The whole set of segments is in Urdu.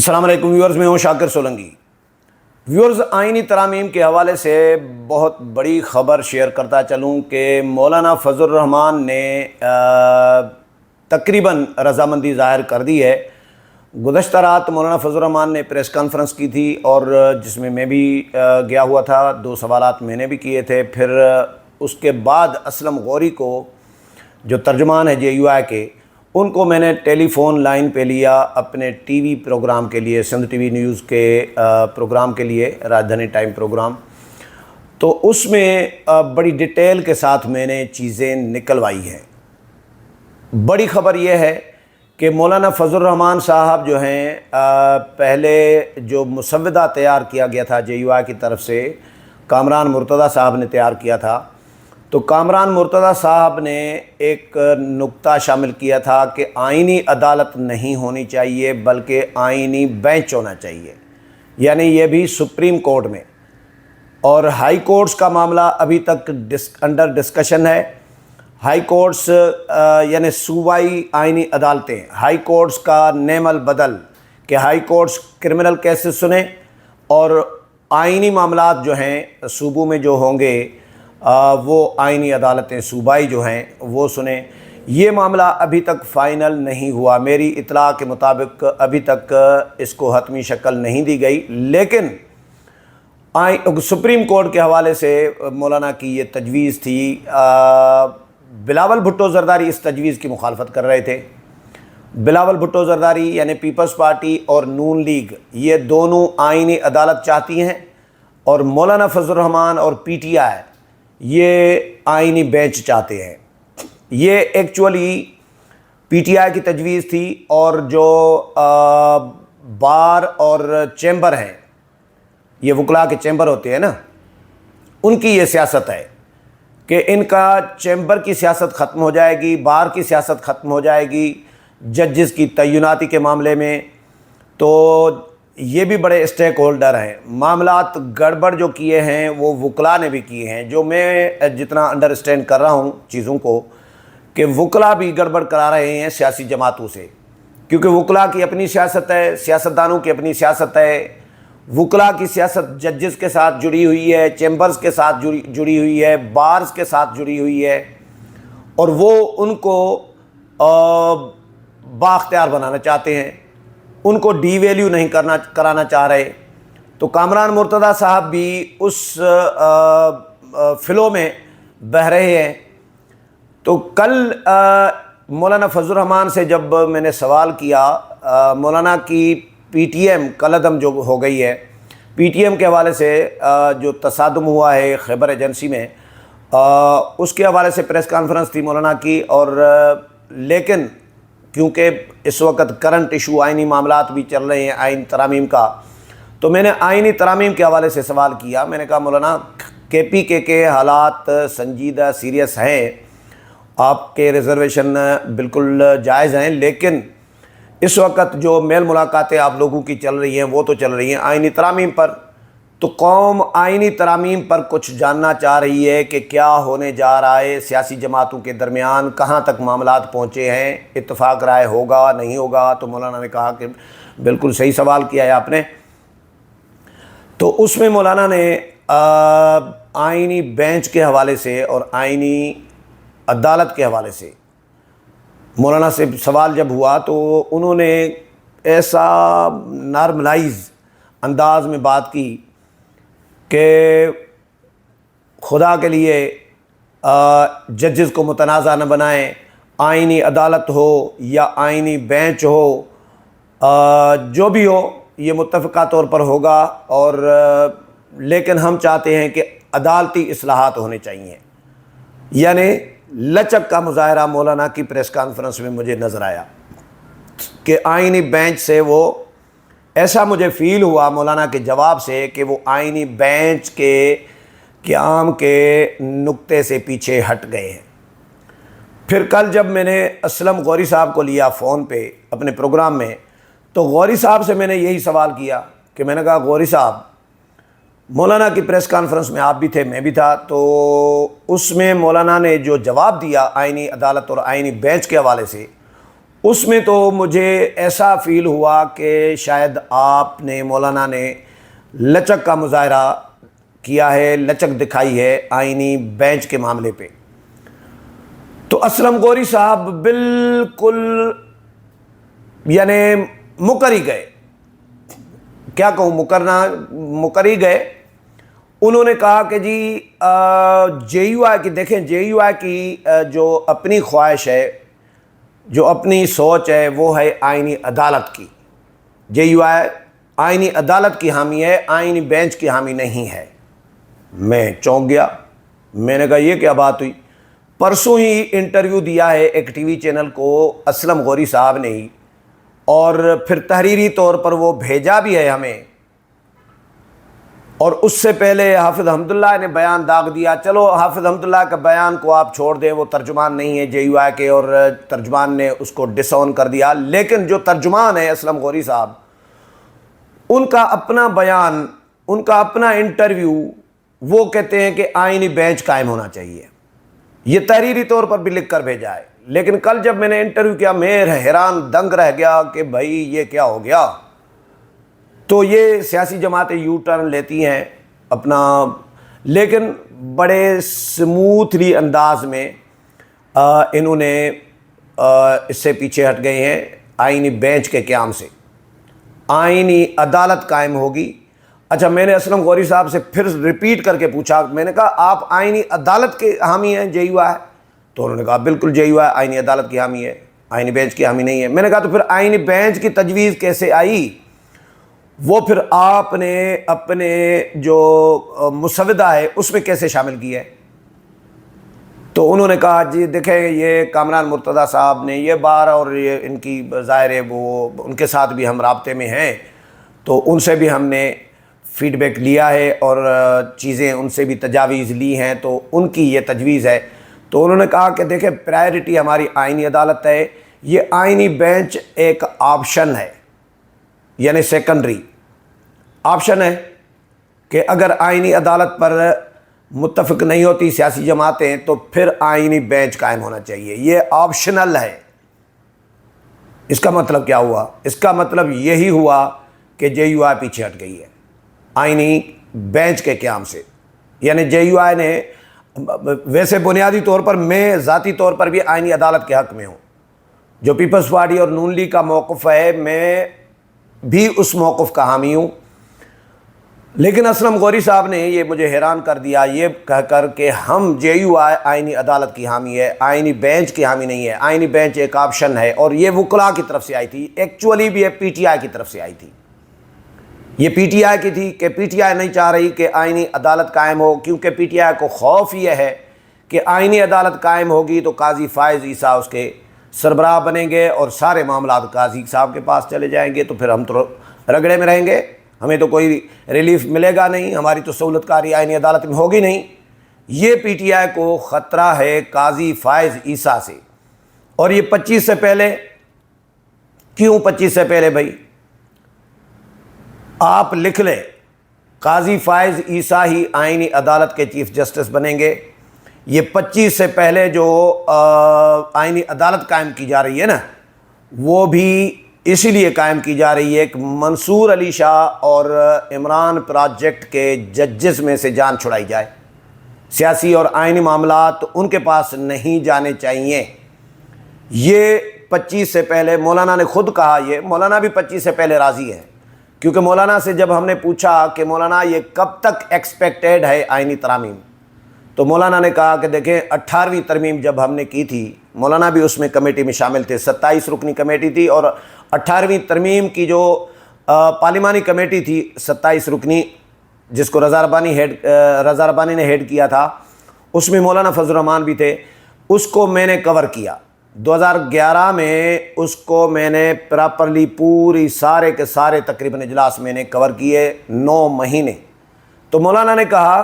السلام علیکم ویورز، میں ہوں شاکر سولنگی۔ ویورز، آئینی ترامیم کے حوالے سے بہت بڑی خبر شیئر کرتا چلوں کہ مولانا فضل الرحمان نے تقریباً رضامندی ظاہر کر دی ہے۔ گزشتہ رات مولانا فضل الرحمان نے پریس کانفرنس کی تھی اور جس میں بھی گیا ہوا تھا، 2 سوالات میں نے بھی کیے تھے۔ پھر اس کے بعد اسلم غوری کو، جو ترجمان ہے JUI کے، ان کو میں نے ٹیلی فون لائن پہ لیا اپنے ٹی وی پروگرام کے لیے، سندھ ٹی وی نیوز کے پروگرام کے لیے، راجدھانی ٹائم پروگرام۔ تو اس میں بڑی ڈیٹیل کے ساتھ میں نے چیزیں نکلوائی ہیں۔ بڑی خبر یہ ہے کہ مولانا فضل الرحمان صاحب جو ہیں، پہلے جو مسودہ تیار کیا گیا تھا JUI کی طرف سے، کامران مرتضیٰ صاحب نے تیار کیا تھا، تو کامران مرتضیٰ صاحب نے ایک نقطہ شامل کیا تھا کہ آئینی عدالت نہیں ہونی چاہیے بلکہ آئینی بینچ ہونا چاہیے، یعنی یہ بھی سپریم کورٹ میں۔ اور ہائی کورٹس کا معاملہ ابھی تک انڈر ڈسکشن ہے۔ ہائی کورٹس یعنی صوبائی آئینی عدالتیں، ہائی کورٹس کا نیم البدل کہ ہائی کورٹس کرمنل کیسز سنیں اور آئینی معاملات جو ہیں صوبوں میں جو ہوں گے وہ آئینی عدالتیں صوبائی جو ہیں وہ سنیں۔ یہ معاملہ ابھی تک فائنل نہیں ہوا، میری اطلاع کے مطابق ابھی تک اس کو حتمی شکل نہیں دی گئی، لیکن سپریم کورٹ کے حوالے سے مولانا کی یہ تجویز تھی۔ بلاول بھٹو زرداری اس تجویز کی مخالفت کر رہے تھے۔ بلاول بھٹو زرداری یعنی پیپلز پارٹی اور نون لیگ، یہ دونوں آئینی عدالت چاہتی ہیں، اور مولانا فضل الرحمان اور PTI یہ آئینی بینچ چاہتے ہیں۔ یہ ایکچولی PTI کی تجویز تھی، اور جو بار اور چیمبر ہیں، یہ وکلاء کے چیمبر ہوتے ہیں نا، ان کی یہ سیاست ہے کہ ان کا چیمبر کی سیاست ختم ہو جائے گی، بار کی سیاست ختم ہو جائے گی ججز کی تعیناتی کے معاملے میں۔ تو یہ بھی بڑے اسٹیک ہولڈر ہیں۔ معاملات گڑبڑ جو کیے ہیں وہ وکلاء نے بھی کیے ہیں، جو میں جتنا انڈرسٹینڈ کر رہا ہوں چیزوں کو، کہ وکلاء بھی گڑبڑ کرا رہے ہیں سیاسی جماعتوں سے، کیونکہ وکلاء کی اپنی سیاست ہے، سیاستدانوں کی اپنی سیاست ہے۔ وکلاء کی سیاست ججز کے ساتھ جڑی ہوئی ہے، چیمبرز کے ساتھ جڑی ہوئی ہے، بارز کے ساتھ جڑی ہوئی ہے، اور وہ ان کو بااختیار بنانا چاہتے ہیں، ان کو ڈی ویلیو نہیں کرانا چاہ رہے۔ تو کامران مرتضیٰ صاحب بھی اس فلو میں بہہ رہے ہیں۔ تو کل مولانا فضل الرحمان سے جب میں نے سوال کیا، مولانا کی PTM کالعدم جو ہو گئی ہے، PTM کے حوالے سے جو تصادم ہوا ہے خیبر ایجنسی میں، اس کے حوالے سے پریس کانفرنس تھی مولانا کی، اور لیکن کیونکہ اس وقت کرنٹ ایشو آئینی معاملات بھی چل رہے ہیں آئین ترامیم کا، تو میں نے آئینی ترامیم کے حوالے سے سوال کیا۔ میں نے کہا مولانا KPK کے حالات سنجیدہ سیریس ہیں، آپ کے ریزرویشن بالکل جائز ہیں، لیکن اس وقت جو میل ملاقاتیں آپ لوگوں کی چل رہی ہیں وہ تو چل رہی ہیں آئینی ترامیم پر، تو قوم آئینی ترامیم پر کچھ جاننا چاہ رہی ہے کہ کیا ہونے جا رہا ہے سیاسی جماعتوں کے درمیان، کہاں تک معاملات پہنچے ہیں، اتفاق رائے ہوگا نہیں ہوگا۔ تو مولانا نے کہا کہ بالکل صحیح سوال کیا ہے آپ نے۔ تو اس میں مولانا نے آئینی بینچ کے حوالے سے اور آئینی عدالت کے حوالے سے مولانا سے سوال جب ہوا، تو انہوں نے ایسا نارملائز انداز میں بات کی کہ خدا کے لیے ججز کو متنازع نہ بنائیں، آئینی عدالت ہو یا آئینی بینچ ہو، جو بھی ہو یہ متفقہ طور پر ہوگا، اور لیکن ہم چاہتے ہیں کہ عدالتی اصلاحات ہونے چاہیے۔ یعنی لچک کا مظاہرہ مولانا کی پریس کانفرنس میں مجھے نظر آیا کہ آئینی بینچ سے وہ ایسا مجھے فیل ہوا مولانا کے جواب سے کہ وہ آئینی بینچ کے قیام کے نقطے سے پیچھے ہٹ گئے ہیں۔ پھر کل جب میں نے اسلم غوری صاحب کو لیا فون پہ اپنے پروگرام میں، تو غوری صاحب سے میں نے یہی سوال کیا کہ میں نے کہا غوری صاحب، مولانا کی پریس کانفرنس میں آپ بھی تھے، میں بھی تھا، تو اس میں مولانا نے جو جواب دیا آئینی عدالت اور آئینی بینچ کے حوالے سے، اس میں تو مجھے ایسا فیل ہوا کہ شاید آپ نے مولانا نے لچک کا مظاہرہ کیا ہے، لچک دکھائی ہے آئینی بینچ کے معاملے پہ۔ تو اسلم غوری صاحب بالکل یعنی مکر ہی گئے، کیا کہوں، مکر ہی گئے۔ انہوں نے کہا کہ جی جے یو آئی کی دیکھیں، جے یو آئی کی جو اپنی خواہش ہے، جو اپنی سوچ ہے، وہ ہے آئینی عدالت کی۔ جے یو آئی آئینی عدالت کی حامی ہے، آئینی بینچ کی حامی نہیں ہے۔ میں چونک گیا، میں نے کہا یہ کیا بات ہوئی؟ پرسوں ہی انٹرویو دیا ہے ایک ٹی وی چینل کو اسلم غوری صاحب نے ہی، اور پھر تحریری طور پر وہ بھیجا بھی ہے ہمیں، اور اس سے پہلے حافظ حمداللہ نے بیان داغ دیا۔ چلو حافظ حمداللہ کا بیان کو آپ چھوڑ دیں، وہ ترجمان نہیں ہے جے یو آئی کے، اور ترجمان نے اس کو ڈس آن کر دیا، لیکن جو ترجمان ہے اسلم غوری صاحب، ان کا اپنا بیان، ان کا اپنا انٹرویو، وہ کہتے ہیں کہ آئینی بینچ قائم ہونا چاہیے۔ یہ تحریری طور پر بھی لکھ کر بھیجا ہے، لیکن کل جب میں نے انٹرویو کیا میں حیران دنگ رہ گیا کہ بھائی یہ کیا ہو گیا۔ تو یہ سیاسی جماعتیں یو ٹرن لیتی ہیں اپنا، لیکن بڑے سموتھلی انداز میں انہوں نے اس سے پیچھے ہٹ گئے ہیں۔ آئینی بینچ کے قیام سے آئینی عدالت قائم ہوگی۔ اچھا، میں نے اسلم غوری صاحب سے پھر ریپیٹ کر کے پوچھا، میں نے کہا آپ آئینی عدالت کے حامی ہیں جے یو آئی؟ تو انہوں نے کہا بالکل جے یو آئی آئینی عدالت کی حامی ہے، آئینی بینچ کی حامی نہیں ہے۔ میں نے کہا تو پھر آئینی بینچ کی تجویز کیسے آئی؟ وہ پھر آپ نے اپنے جو مسودہ ہے اس میں کیسے شامل کی ہے؟ تو انہوں نے کہا جی دیکھیں یہ کامران مرتضیٰ صاحب نے یہ بار، اور یہ ان کی ظاہر ہے وہ ان کے ساتھ بھی ہم رابطے میں ہیں، تو ان سے بھی ہم نے فیڈ بیک لیا ہے اور چیزیں ان سے بھی تجاویز لی ہیں، تو ان کی یہ تجویز ہے۔ تو انہوں نے کہا کہ دیکھیں پرائرٹی ہماری آئینی عدالت ہے، یہ آئینی بینچ ایک آپشن ہے، یعنی سیکنڈری آپشن ہے کہ اگر آئینی عدالت پر متفق نہیں ہوتی سیاسی جماعتیں تو پھر آئینی بینچ قائم ہونا چاہیے، یہ آپشنل ہے۔ اس کا مطلب کیا ہوا؟ اس کا مطلب یہی ہوا کہ جے یو آئی پیچھے ہٹ گئی ہے آئینی بینچ کے قیام سے، یعنی جے یو آئی نے، ویسے بنیادی طور پر میں ذاتی طور پر بھی آئینی عدالت کے حق میں ہوں، جو پیپلز پارٹی اور نون لیگ کا موقف ہے میں بھی اس موقف کا حامی ہوں، لیکن اسلم غوری صاحب نے یہ مجھے حیران کر دیا یہ کہہ کر کہ ہم جے یو آئی آئینی عدالت کی حامی ہے، آئینی بینچ کی حامی نہیں ہے، آئینی بینچ ایک آپشن ہے۔ اور یہ وکلاء کی طرف سے آئی تھی، ایکچولی بھی یہ پی ٹی آئی کی طرف سے آئی تھی، یہ پی ٹی آئی کی تھی کہ پی ٹی آئی نہیں چاہ رہی کہ آئینی عدالت قائم ہو، کیونکہ پی ٹی آئی کو خوف یہ ہے کہ آئینی عدالت قائم ہوگی تو قاضی فائز عیسیٰ اس کے سربراہ بنیں گے اور سارے معاملات قاضی صاحب کے پاس چلے جائیں گے، تو پھر ہم تو رگڑے میں رہیں گے، ہمیں تو کوئی ریلیف ملے گا نہیں، ہماری تو سہولت کاری آئینی عدالت میں ہوگی نہیں۔ یہ پی ٹی آئی کو خطرہ ہے قاضی فائز عیسیٰ سے۔ اور یہ 25 سے پہلے کیوں؟ 25 سے پہلے بھائی آپ لکھ لیں قاضی فائز عیسیٰ ہی آئینی عدالت کے چیف جسٹس بنیں گے۔ یہ 25 سے پہلے جو آئینی عدالت قائم کی جا رہی ہے نا، وہ بھی اسی لیے قائم کی جا رہی ہے کہ منصور علی شاہ اور عمران پروجیکٹ کے ججز میں سے جان چھڑائی جائے، سیاسی اور آئینی معاملات ان کے پاس نہیں جانے چاہیے۔ یہ 25 سے پہلے مولانا نے خود کہا، یہ مولانا بھی 25 سے پہلے راضی ہے، کیونکہ مولانا سے جب ہم نے پوچھا کہ مولانا یہ کب تک ایکسپیکٹیڈ ہے آئینی ترامیم، تو مولانا نے کہا کہ دیکھیں 18ویں ترمیم جب ہم نے کی تھی، مولانا بھی اس میں کمیٹی میں شامل تھے، 27 رکنی کمیٹی تھی، اور 18ویں ترمیم کی جو پارلیمانی کمیٹی تھی 27 رکنی، جس کو رضا ربانی نے ہیڈ کیا تھا، اس میں مولانا فضل الرحمان بھی تھے، اس کو میں نے کور کیا 2011 میں، اس کو میں نے پراپرلی پوری سارے کے سارے تقریباً اجلاس میں نے کور کیے 9 مہینے۔ تو مولانا نے کہا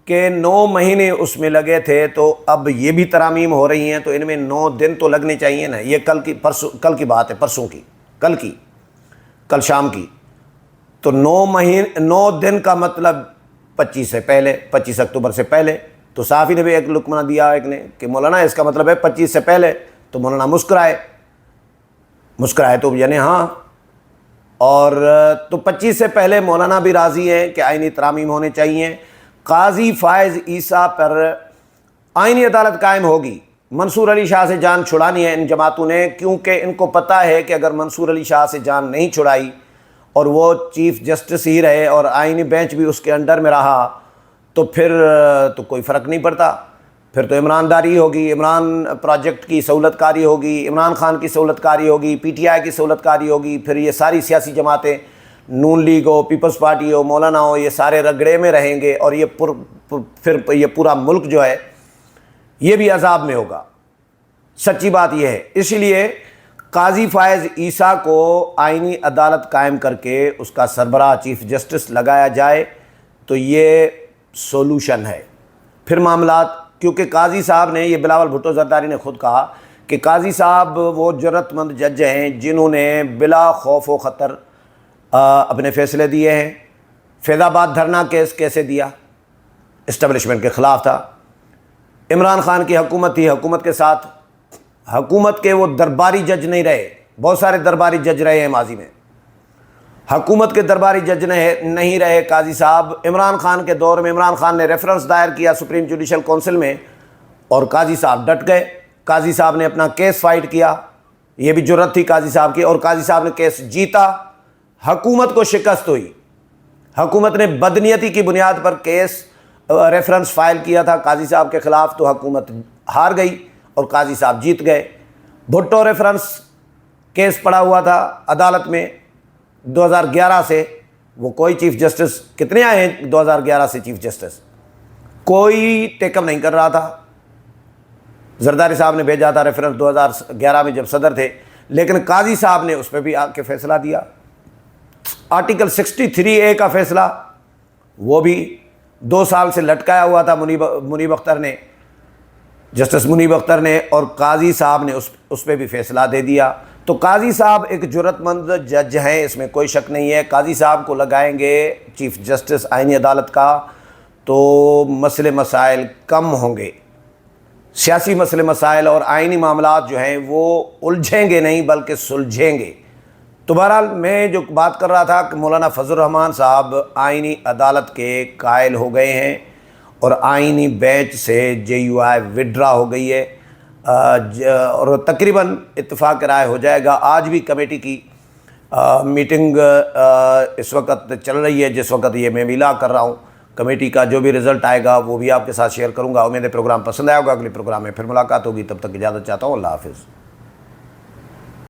کہ 9 مہینے اس میں لگے تھے، تو اب یہ بھی ترامیم ہو رہی ہیں تو ان میں 9 دن تو لگنے چاہیے نا۔ یہ کل کی بات ہے، پرسوں کی، کل شام کی۔ تو 9 دن کا مطلب 25 سے پہلے، 25 اکتوبر سے پہلے۔ تو صحافی نے بھی ایک لقمہ دیا ایک نے کہ مولانا اس کا مطلب ہے 25 سے پہلے، تو مولانا مسکرائے۔ مسکرائے تو یعنی ہاں. اور تو 25 سے پہلے مولانا بھی راضی ہیں کہ آئینی ترامیم ہونے چاہیے. قاضی فائز عیسیٰ پر آئینی عدالت قائم ہوگی. منصور علی شاہ سے جان چھڑانی ہے ان جماعتوں نے، کیونکہ ان کو پتہ ہے کہ اگر منصور علی شاہ سے جان نہیں چھڑائی اور وہ چیف جسٹس ہی رہے اور آئینی بینچ بھی اس کے انڈر میں رہا تو پھر تو کوئی فرق نہیں پڑتا. پھر تو عمران داری ہوگی، عمران پروجیکٹ کی سہولت کاری ہوگی، عمران خان کی سہولت کاری ہوگی، پی ٹی آئی کی سہولت کاری ہوگی. پھر یہ ساری سیاسی جماعتیں، نون لیگ ہو، پیپلز پارٹی ہو، مولانا ہو، یہ سارے رگڑے میں رہیں گے اور یہ پھر یہ پورا ملک جو ہے یہ بھی عذاب میں ہوگا. سچی بات یہ ہے. اسی لیے قاضی فائز عیسیٰ کو آئینی عدالت قائم کر کے اس کا سربراہ چیف جسٹس لگایا جائے تو یہ سولوشن ہے. پھر معاملات، کیونکہ قاضی صاحب نے، یہ بلاول بھٹو زرداری نے خود کہا کہ قاضی صاحب وہ جرت مند جج ہیں جنہوں نے بلا خوف و خطر اپنے فیصلے دیے ہیں. فیض آباد دھرنا کیس کیسے دیا؟ اسٹیبلشمنٹ کے خلاف تھا. عمران خان کی حکومت تھی، حکومت کے ساتھ، حکومت کے وہ درباری جج نہیں رہے. بہت سارے درباری جج رہے ہیں ماضی میں، حکومت کے درباری جج نہیں رہے قاضی صاحب. عمران خان کے دور میں عمران خان نے ریفرنس دائر کیا سپریم جوڈیشل کونسل میں اور قاضی صاحب ڈٹ گئے. قاضی صاحب نے اپنا کیس فائٹ کیا، یہ بھی جرت تھی قاضی صاحب کی، اور قاضی صاحب نے کیس جیتا. حکومت کو شکست ہوئی، حکومت نے بدنیتی کی بنیاد پر کیس ریفرنس فائل کیا تھا قاضی صاحب کے خلاف، تو حکومت ہار گئی اور قاضی صاحب جیت گئے. بھٹو ریفرنس کیس پڑا ہوا تھا عدالت میں 2011 سے، وہ کوئی چیف جسٹس، کتنے آئے ہیں 2011 سے چیف جسٹس، کوئی ٹیک اپ نہیں کر رہا تھا. زرداری صاحب نے بھیجا تھا ریفرنس 2011 میں جب صدر تھے، لیکن قاضی صاحب نے اس پہ بھی آ کے فیصلہ دیا. آرٹیکل 63A کا فیصلہ وہ بھی 2 سال سے لٹکایا ہوا تھا منیب اختر نے، جسٹس منیب اختر نے، اور قاضی صاحب نے اس پہ بھی فیصلہ دے دیا. تو قاضی صاحب ایک جرت مند جج ہیں، اس میں کوئی شک نہیں ہے. قاضی صاحب کو لگائیں گے چیف جسٹس آئینی عدالت کا تو مسئلے مسائل کم ہوں گے. سیاسی مسئلے مسائل اور آئینی معاملات جو ہیں وہ الجھیں گے نہیں بلکہ سلجھیں گے. تو بہرحال میں جو بات کر رہا تھا کہ مولانا فضل الرحمان صاحب آئینی عدالت کے قائل ہو گئے ہیں اور آئینی بینچ سے JUI وڈرا ہو گئی ہے، اور تقریباً اتفاق رائے ہو جائے گا. آج بھی کمیٹی کی میٹنگ اس وقت چل رہی ہے جس وقت یہ میں اعلان کر رہا ہوں. کمیٹی کا جو بھی رزلٹ آئے گا وہ بھی آپ کے ساتھ شیئر کروں گا. امید ہے پروگرام پسند آئے ہوگا. اگلے پروگرام میں پھر ملاقات ہوگی، تب تک اجازت چاہتا ہوں. اللہ حافظ.